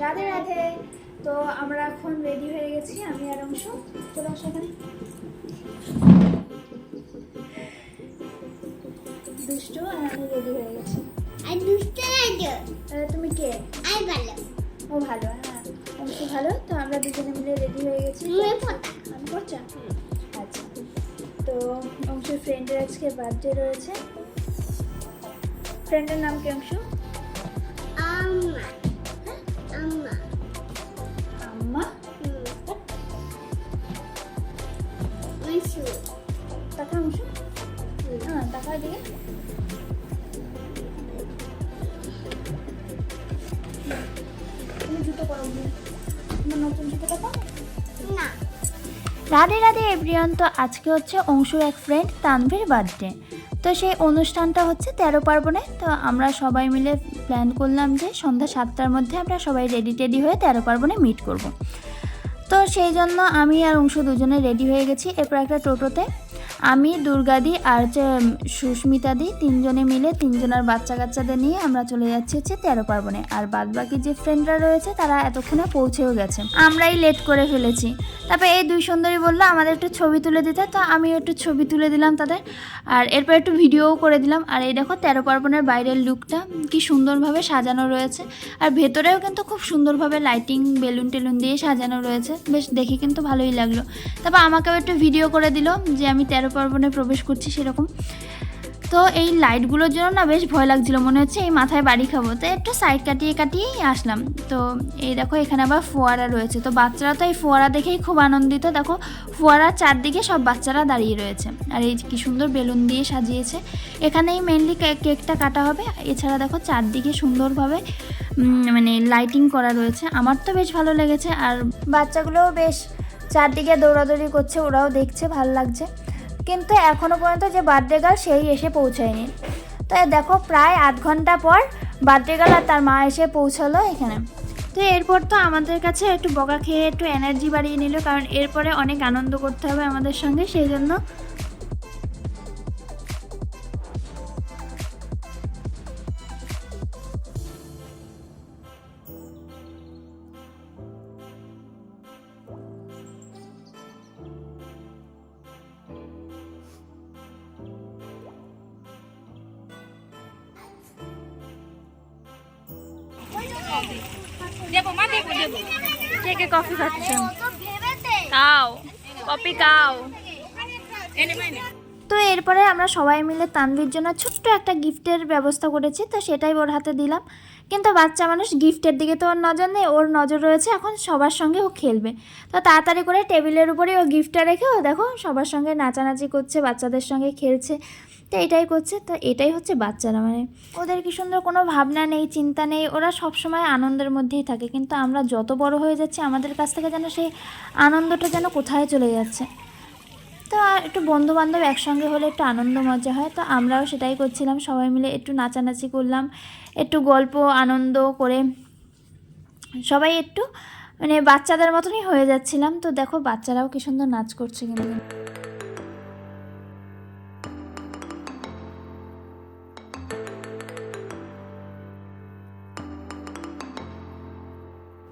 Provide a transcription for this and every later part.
রাধে রাধে। তো আমরা এখন রেডি হয়ে গেছি, আমি আর অংশু। চলে আসো এখানে। দুষ্টু আর আমি রেডি হয়ে গেছি। তুমি কে? ও ভালো, হ্যাঁ অংশু ভালো। তো আমরা দুজনে মিলে রেডি হয়ে গেছি। আমি পড়ছা? আচ্ছা। তো অংশুর ফ্রেন্ডের আজকে বার্থডে রয়েছে। ফ্রেন্ডের নাম কি অংশু? আম্মা। টাকা অংশু, হ্যাঁ টাকা দিয়ে তুমি জুতো করো, তোমার নতুন জুতোটা পাও না। রাধে রাধে এভরিওয়ান। তো আজকে হচ্ছে অংশুর এক ফ্রেন্ড তানভীর বার্থডে। তো সেই অনুষ্ঠানটা হচ্ছে 13 পার্বণে। তো আমরা সবাই মিলে প্ল্যান করলাম যে সন্ধ্যা 7টার মধ্যে আমরা সবাই রেডি হয়ে 13 পার্বণে মিট করব। তো সেই জন্য আমি আর অংশু দুজনে রেডি হয়ে গেছি। এরপর একটা টোটোতে আমি, দুর্গাদি আর সুস্মিতাদি তিনজনে মিলে তিনজনের বাচ্চা কাচ্চাদের নিয়ে আমরা চলে যাচ্ছি হচ্ছে 13 পার্বণে। আর বাদ বাকি যে ফ্রেন্ডরা রয়েছে তারা এতক্ষণে পৌঁছেও গেছে, আমরাই লেট করে ফেলেছি। তারপর এই দুই সুন্দরী বললো আমাদের একটু ছবি তুলে দিতে, তো আমি একটু ছবি তুলে দিলাম তাদের, আর এরপর একটু ভিডিওও করে দিলাম। আর এই দেখো 13 পার্বণের বাইরের লুকটা কি সুন্দরভাবে সাজানো রয়েছে, আর ভেতরেও কিন্তু খুব সুন্দরভাবে লাইটিং বেলুন টেলুন দিয়ে সাজানো রয়েছে, বেশ দেখে কিন্তু ভালোই লাগলো। তারপর আমাকেও একটু ভিডিও করে দিল যে আমি 13 পার্বণে প্রবেশ করছি সেরকম। তো এই লাইটগুলোর জন্য না বেশ ভয় লাগছিল, মনে হচ্ছে এই মাথায় বাড়ি খাবো, তো একটু সাইড কাটিয়েই আসলাম। তো এই দেখো এখানে আবার ফোয়ারা রয়েছে, তো বাচ্চারা তো এই ফোয়ারা দেখেই খুব আনন্দিত। দেখো ফোয়ারার চারদিকে সব বাচ্চারা দাঁড়িয়ে রয়েছে, আর এই কি সুন্দর বেলুন দিয়ে সাজিয়েছে। এখানেই মেনলি কেকটা কাটা হবে। এছাড়া দেখো চারদিকে সুন্দরভাবে মানে লাইটিং করা রয়েছে, আমার তো বেশ ভালো লেগেছে। আর বাচ্চাগুলোও বেশ চারদিকে দৌড়াদৌড়ি করছে, ওরাও দেখছে, ভালো লাগছে। কিন্তু এখনও পর্যন্ত যে বার্থডে গার্ল সেই এসে পৌঁছায়নি। তো দেখো প্রায় আধ ঘন্টা পর বার্থডে গার্ল আর তার মা এসে পৌঁছালো এখানে। তো এরপর তো আমাদের কাছে একটু বকা খেয়ে একটু এনার্জি বাড়িয়ে নিল, কারণ এরপরে অনেক আনন্দ করতে হবে আমাদের সঙ্গে, সেই জন্য। কে কফি খাচ্ছ? খাও কফি খাও। তো এরপরে আমরা সবাই মিলে তানভীর জন্য ছোট্ট একটা গিফটের ব্যবস্থা করেছি, তো সেটাই ওর হাতে দিলাম। কিন্তু বাচ্চা মানুষ, গিফটের দিকে তো ওর নজর নেই, ওর নজর রয়েছে এখন সবার সঙ্গে ও খেলবে। তো তাড়াতাড়ি করে টেবিলের উপরে ও গিফটটা রেখে ও দেখো সবার সঙ্গে নাচানাচি করছে, বাচ্চাদের সঙ্গে খেলছে। তো এটাই করছে। তো এটাই হচ্ছে বাচ্চারা, মানে ওদের কি সুন্দর কোনো ভাবনা নেই, চিন্তা নেই, ওরা সবসময় আনন্দের মধ্যেই থাকে। কিন্তু আমরা যত বড় হয়ে যাচ্ছি আমাদের কাছ থেকে যেন সেই আনন্দটা যেন কোথায় চলে যাচ্ছে। তো আর একটু বন্ধুবান্ধব একসঙ্গে হলে একটু আনন্দ মজা হয়। তো আমরাও সেটাই করছিলাম, সবাই মিলে একটু নাচানাচি করলাম, একটু গল্প আনন্দ করে সবাই একটু মানে বাচ্চাদের মতনই হয়ে যাচ্ছিলাম। তো দেখো বাচ্চারাও কি সুন্দর নাচ করছে কিন্তু।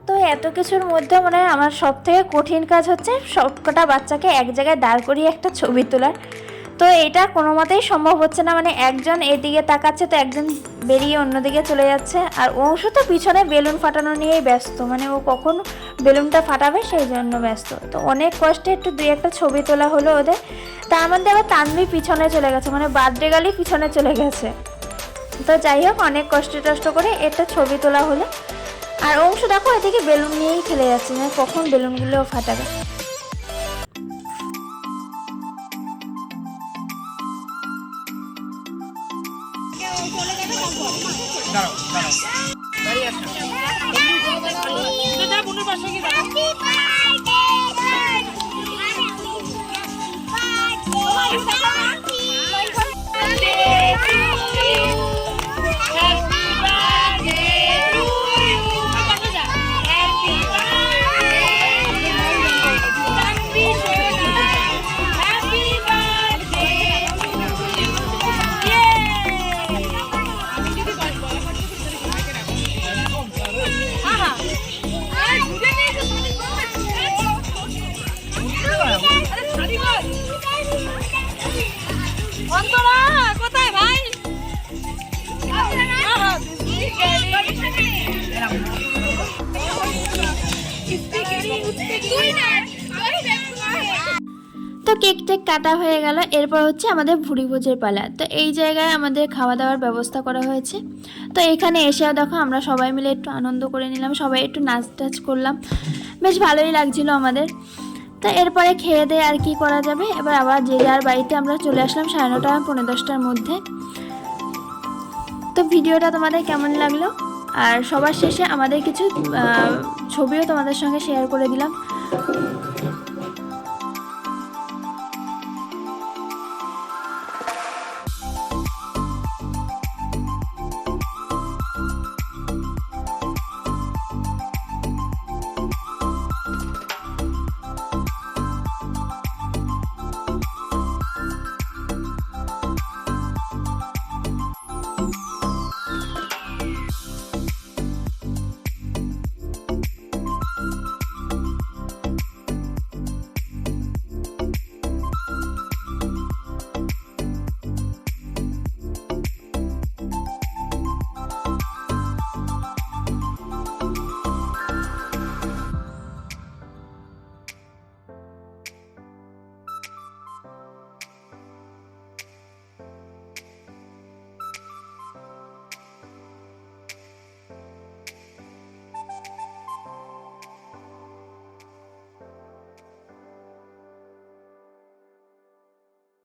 তো এত কিছুর মধ্যে মানে আমার সব থেকে কঠিন কাজ হচ্ছে সবকটা বাচ্চাকে এক জায়গায় দাঁড় করিয়ে একটা ছবি তোলার। তো এটা কোনো মতেই সম্ভব হচ্ছে না, মানে একজন এদিকে তাকাচ্ছে তো একজন বেরিয়ে অন্যদিকে চলে যাচ্ছে। আর অংশু তো পিছনে বেলুন ফাটানো নিয়েই ব্যস্ত, মানে ও কখন বেলুনটা ফাটাবে সেই জন্য ব্যস্ত। তো অনেক কষ্টে একটু দুই একটা ছবি তোলা হলো ওদের। তার মধ্যে আবার তানভি পিছনে চলে গেছে, মানে বার্থডে গার্লই পিছনে চলে গেছে। তো যাই হোক অনেক কষ্ট করে একটা ছবি তোলা হলো। আর অংশু দেখো এদিকে বেলুন নিয়েই খেলে যাচ্ছে, মানে কখন বেলুনগুলো ফাটাবে। তো কেক টেক কাটা হয়ে গেল, এরপর হচ্ছে আমাদের ভুড়ি ভোজের পালা। তো এই জায়গায় আমাদের খাওয়া দাওয়ার ব্যবস্থা করা হয়েছে। তো এখানে এসেও দেখো আমরা সবাই মিলে একটু আনন্দ করে নিলাম, সবাই একটু নাচ টাচ করলাম, বেশ ভালোই লাগছিল আমাদের। তো এরপরে খেয়ে দিয়ে আর কি করা যাবে, এবার আবার যে যার বাড়িতে আমরা চলে আসলাম 9:30 পৌনে 10টার মধ্যে। তো ভিডিওটা তোমাদের কেমন লাগলো, আর সবার শেষে আমাদের কিছু ছবিও তোমাদের সঙ্গে শেয়ার করে দিলাম।